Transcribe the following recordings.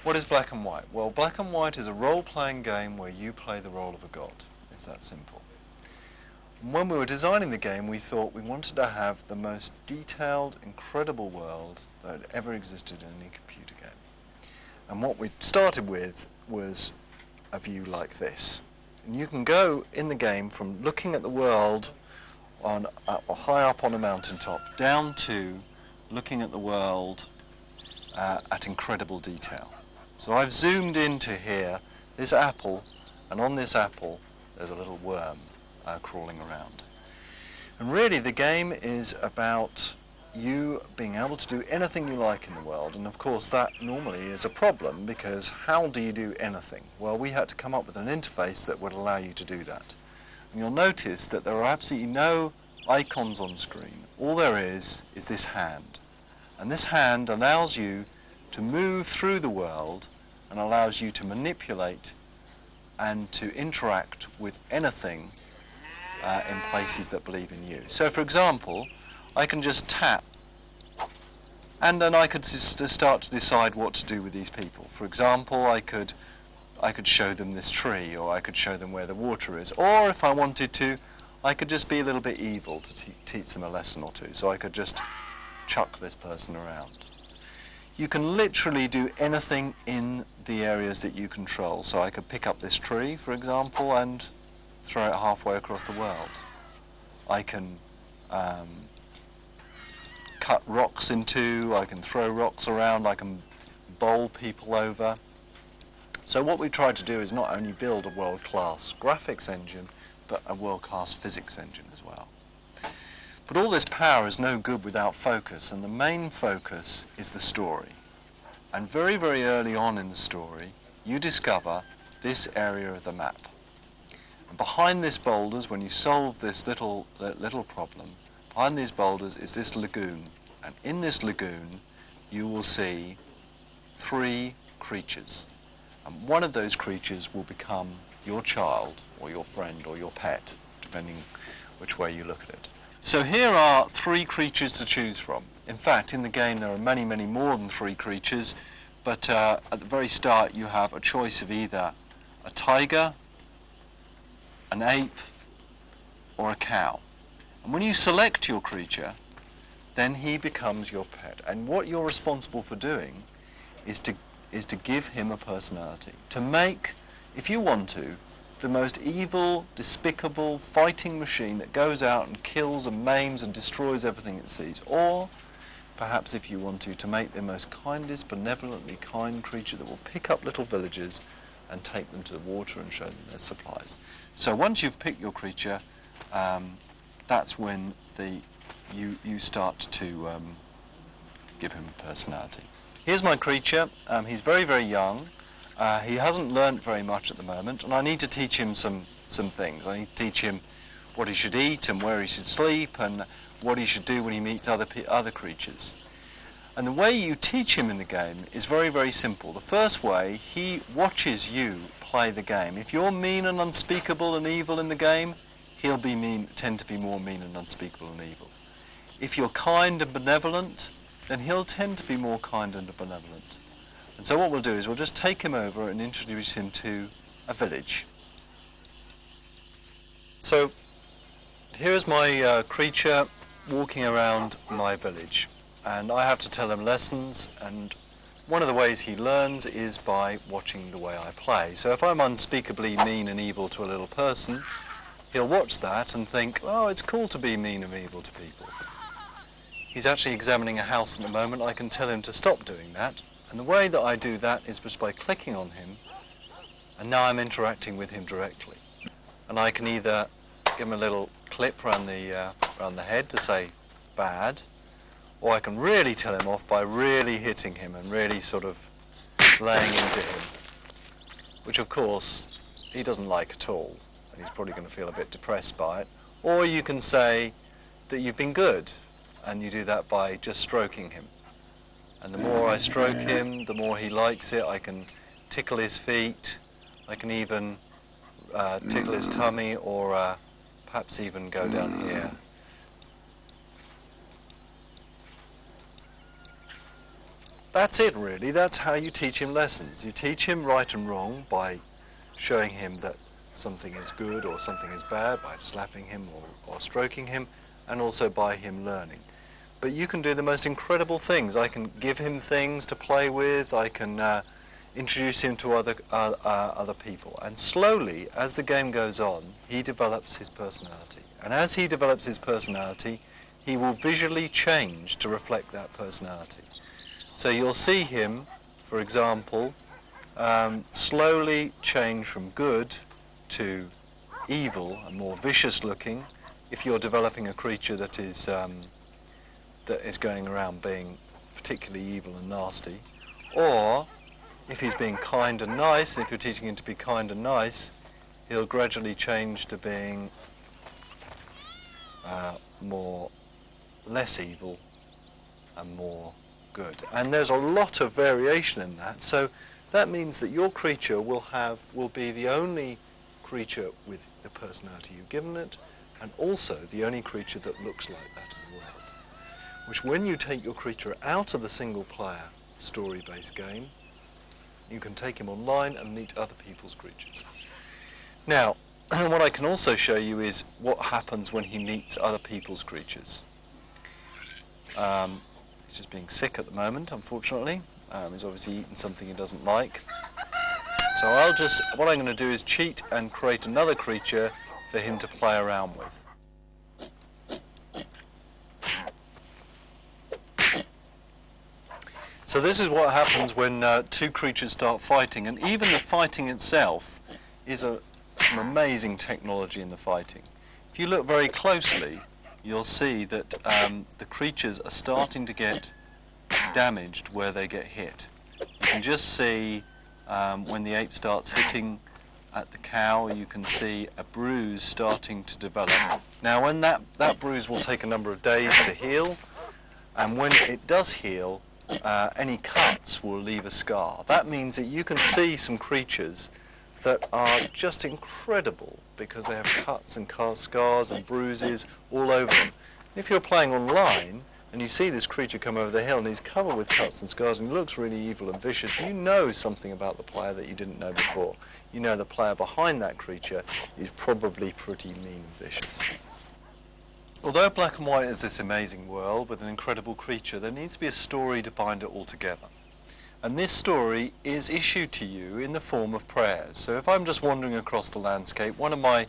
What is black and white? Well, black and white is a role-playing game where you play the role of a god. It's that simple. And when we were designing the game, we thought we wanted to have the most detailed, incredible world that had ever existed in any computer game. And what we started with was a view like this. And you can go in the game from looking at the world on high up on a mountaintop down to looking at the world at incredible detail. So I've zoomed into here, this apple, and on this apple there's a little worm crawling around. And really the game is about you being able to do anything you like in the world, and of course that normally is a problem, because how do you do anything? Well, we had to come up with an interface that would allow you to do that. And you'll notice that there are absolutely no icons on screen. All there is this hand. And this hand allows you to move through the world and allows you to manipulate and to interact with anything in places that believe in you. So for example, I can just tap and then I could start to decide what to do with these people. For example, I could show them this tree, or I could show them where the water is, or if I wanted to, I could just be a little bit evil to teach them a lesson or two. So I could just chuck this person around. You can literally do anything in the areas that you control. So I could pick up this tree, for example, and throw it halfway across the world. I can cut rocks in two, I can throw rocks around, I can bowl people over. So what we tried to do is not only build a world-class graphics engine, but a world-class physics engine as well. But all this power is no good without focus, and the main focus is the story. And very, very early on in the story, you discover this area of the map. And behind these boulders, when you solve this little problem, behind these boulders is this lagoon. And in this lagoon, you will see 3 creatures. And one of those creatures will become your child, or your friend, or your pet, depending which way you look at it. So here are 3 creatures to choose from. In fact, in the game there are many, many more than 3 creatures, but at the very start you have a choice of either a tiger, an ape, or a cow. And when you select your creature, then he becomes your pet. And what you're responsible for doing is to give him a personality. To make, if you want to, the most evil, despicable fighting machine that goes out and kills and maims and destroys everything it sees. Or, perhaps if you want to make the most kindest, benevolently kind creature that will pick up little villagers and take them to the water and show them their supplies. So once you've picked your creature, that's when you start to give him a personality. Here's my creature. He's very, very young. He hasn't learnt very much at the moment, and I need to teach him some things. I need to teach him what he should eat and where he should sleep and what he should do when he meets other creatures. And the way you teach him in the game is very, very simple. The first way, he watches you play the game. If you're mean and unspeakable and evil in the game, he'll tend to be more mean and unspeakable and evil. If you're kind and benevolent, then he'll tend to be more kind and benevolent. And so what we'll do is we'll just take him over and introduce him to a village. So here's my creature walking around my village, and I have to tell him lessons, and one of the ways he learns is by watching the way I play. So if I'm unspeakably mean and evil to a little person, he'll watch that and think, oh, it's cool to be mean and evil to people. He's actually examining a house at the moment. I can tell him to stop doing that. And the way that I do that is just by clicking on him, and now I'm interacting with him directly. And I can either give him a little clip around the head to say bad, or I can really tell him off by really hitting him and really sort of laying into him, which of course he doesn't like at all, and he's probably going to feel a bit depressed by it. Or you can say that you've been good, and you do that by just stroking him. And the more I stroke him, the more he likes it. I can tickle his feet, I can even tickle his tummy, or perhaps even go down here. that's it really. That's how you teach him lessons. You teach him right and wrong by showing him that something is good or something is bad, by slapping him or stroking him, and also by him learning. But you can do the most incredible things. I can give him things to play with, I can introduce him to other people, and slowly, as the game goes on, he develops his personality. And as he develops his personality, he will visually change to reflect that personality. So you'll see him, for example, slowly change from good to evil and more vicious looking if you're developing a creature that is going around being particularly evil and nasty. Or if he's being kind and nice, if you're teaching him to be kind and nice, he'll gradually change to being less evil and more good. And there's a lot of variation in that, so that means that your creature will be the only creature with the personality you've given it, and also the only creature that looks like that in the world. Which, when you take your creature out of the single player story-based game, you can take him online and meet other people's creatures. Now, what I can also show you is what happens when he meets other people's creatures. He's just being sick at the moment, unfortunately. He's obviously eaten something he doesn't like. So what I'm going to do is cheat and create another creature for him to play around with. So this is what happens when two creatures start fighting, and even the fighting itself is some amazing technology in the fighting. If you look very closely, you'll see that the creatures are starting to get damaged where they get hit. You can just see when the ape starts hitting at the cow, you can see a bruise starting to develop. Now, when that bruise will take a number of days to heal, and when it does heal, any cuts will leave a scar. That means that you can see some creatures that are just incredible because they have cuts and scars and bruises all over them. If you're playing online and you see this creature come over the hill and he's covered with cuts and scars and he looks really evil and vicious, you know something about the player that you didn't know before. You know the player behind that creature is probably pretty mean and vicious. Although Black and White is this amazing world with an incredible creature, there needs to be a story to bind it all together. And this story is issued to you in the form of prayers. So if I'm just wandering across the landscape, one of my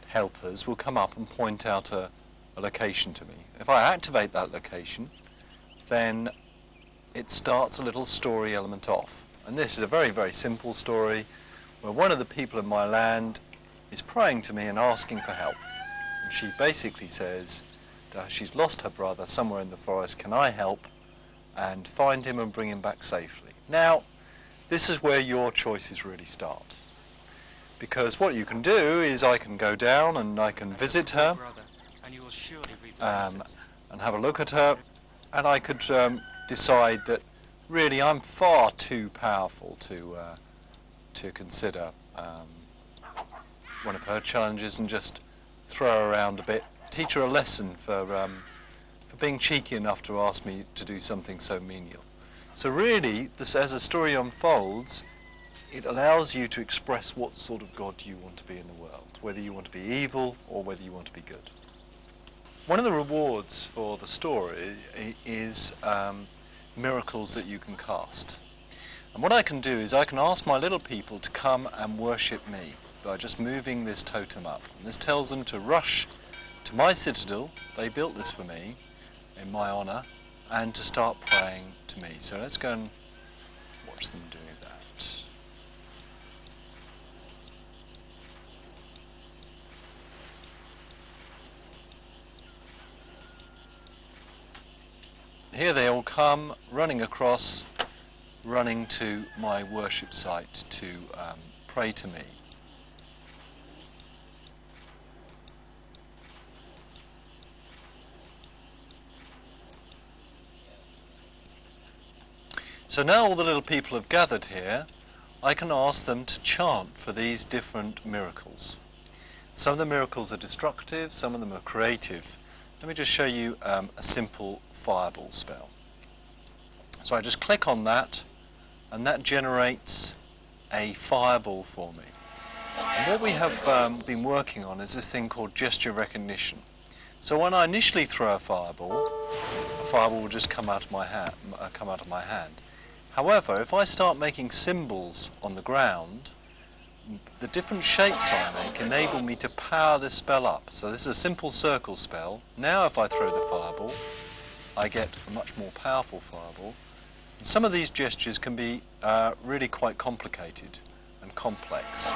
helpers will come up and point out a location to me. If I activate that location, then it starts a little story element off. And this is a very, very simple story where one of the people in my land is praying to me and asking for help. And she basically says that she's lost her brother somewhere in the forest. Can I help and find him and bring him back safely? Now, this is where your choices really start. Because what you can do is I can go down and I can visit her and have a look at her, and I could decide that really I'm far too powerful to consider one of her challenges and just throw her around a bit, teach her a lesson for being cheeky enough to ask me to do something so menial. So really, as the story unfolds, it allows you to express what sort of God you want to be in the world, whether you want to be evil or whether you want to be good. One of the rewards for the story is miracles that you can cast. And what I can do is I can ask my little people to come and worship me by just moving this totem up. And this tells them to rush to my citadel. They built this for me in my honour, and to start praying to me. So let's go and watch them doing that. Here they all come, running across, running to my worship site to pray to me. So now all the little people have gathered here, I can ask them to chant for these different miracles. Some of the miracles are destructive, some of them are creative. Let me just show you a simple fireball spell. So I just click on that, and that generates a fireball for me. And what we have been working on is this thing called gesture recognition. So when I initially throw a fireball will just come out of my hand. However, if I start making symbols on the ground, the different shapes I make enable me to power this spell up. So this is a simple circle spell. Now if I throw the fireball, I get a much more powerful fireball. And some of these gestures can be really quite complicated and complex,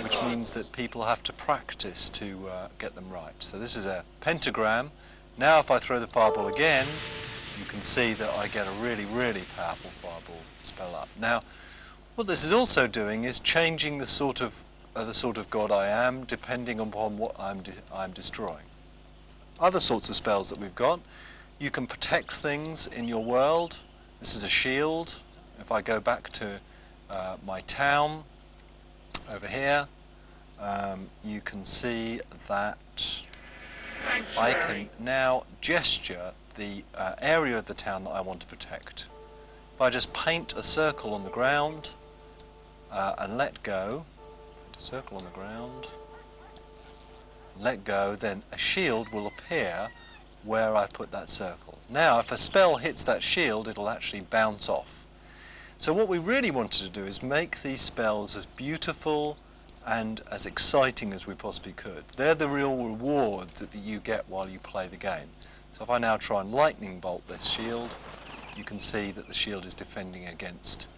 which means that people have to practice to get them right. So this is a pentagram. Now if I throw the fireball again, you can see that I get a really, really powerful fireball spell up. Now, what this is also doing is changing the sort of god I am, depending upon what I'm destroying. Other sorts of spells that we've got, you can protect things in your world. This is a shield. If I go back to my town over here, you can see that I can now gesture the area of the town that I want to protect. If I just paint a circle on the ground and let go, paint a circle on the ground, let go, then a shield will appear where I put that circle. Now if a spell hits that shield, it'll actually bounce off. So what we really wanted to do is make these spells as beautiful and as exciting as we possibly could. They're the real rewards that you get while you play the game. So if I now try and lightning bolt this shield, you can see that the shield is defending against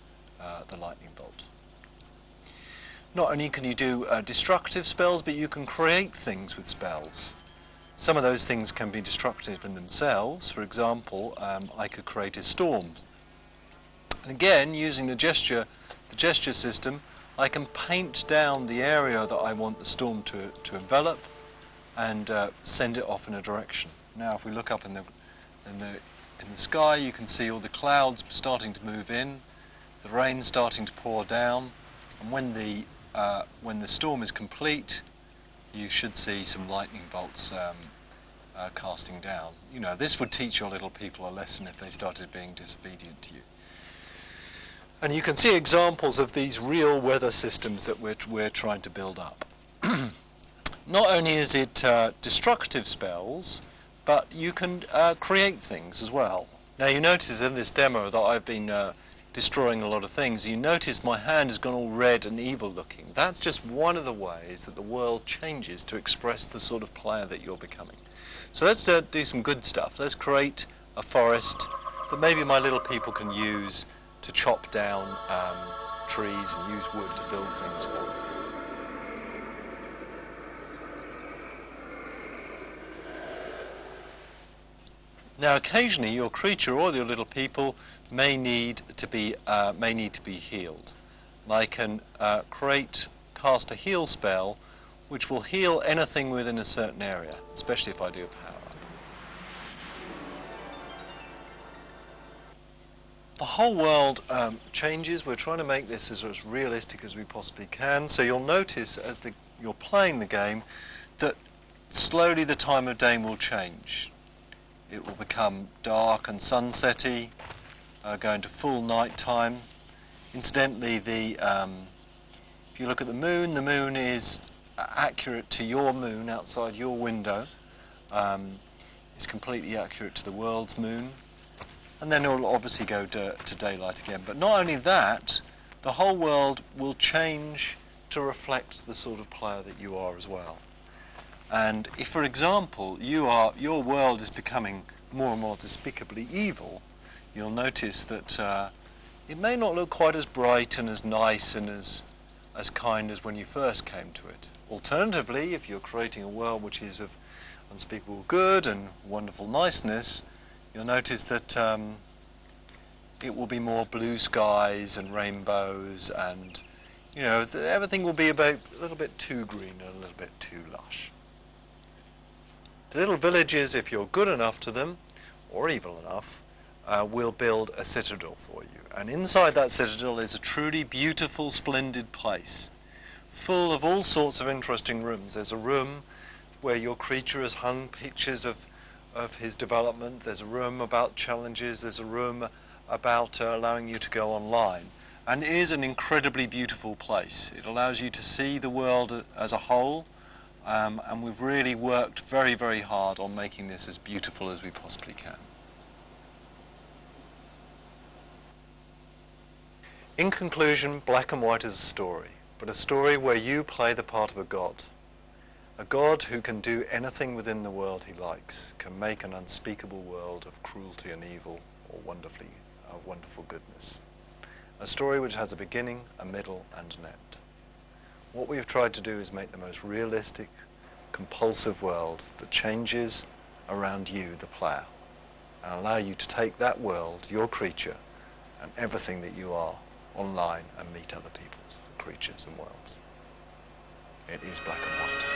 the lightning bolt. Not only can you do destructive spells, but you can create things with spells. Some of those things can be destructive in themselves. For example, I could create a storm. And again, using the gesture system, I can paint down the area that I want the storm to envelop and send it off in a direction. Now if we look up in the sky, you can see all the clouds starting to move in, the rain starting to pour down, and when the storm is complete, you should see some lightning bolts casting down. You know, this would teach your little people a lesson if they started being disobedient to you. And you can see examples of these real weather systems that we're trying to build up. Not only is it destructive spells, but you can create things as well. Now you notice in this demo that I've been destroying a lot of things. You notice my hand has gone all red and evil looking. That's just one of the ways that the world changes to express the sort of player that you're becoming. So let's do some good stuff. Let's create a forest that maybe my little people can use to chop down trees and use wood to build things for me. Now occasionally your creature or your little people may need to be healed. And I can cast a heal spell which will heal anything within a certain area, especially if I do a power up. The whole world changes. We're trying to make this as realistic as we possibly can. So you'll notice as you're playing the game that slowly the time of day will change. It will become dark and sunsetty, go into full night time. Incidentally, if you look at the moon is accurate to your moon outside your window. It's completely accurate to the world's moon. And then it will obviously go to daylight again. But not only that, the whole world will change to reflect the sort of player that you are as well. And if, for example, your world is becoming more and more despicably evil, you'll notice that it may not look quite as bright and as nice and as kind as when you first came to it. Alternatively, if you're creating a world which is of unspeakable good and wonderful niceness, you'll notice that it will be more blue skies and rainbows, and you know, everything will be about a little bit too green and a little bit too lush. The little villages, if you're good enough to them, or evil enough, will build a citadel for you. And inside that citadel is a truly beautiful, splendid place, full of all sorts of interesting rooms. There's a room where your creature has hung pictures of his development. There's a room about challenges. There's a room about allowing you to go online, and it is an incredibly beautiful place. It allows you to see the world as a whole, and we've really worked very, very hard on making this as beautiful as we possibly can. In conclusion, Black and White is a story, but a story where you play the part of a god. A god who can do anything within the world he likes, can make an unspeakable world of cruelty and evil, or wonderful goodness. A story which has a beginning, a middle, and an end. What we have tried to do is make the most realistic, compulsive world that changes around you, the player, and allow you to take that world, your creature, and everything that you are, online and meet other people's creatures and worlds. It is Black and White.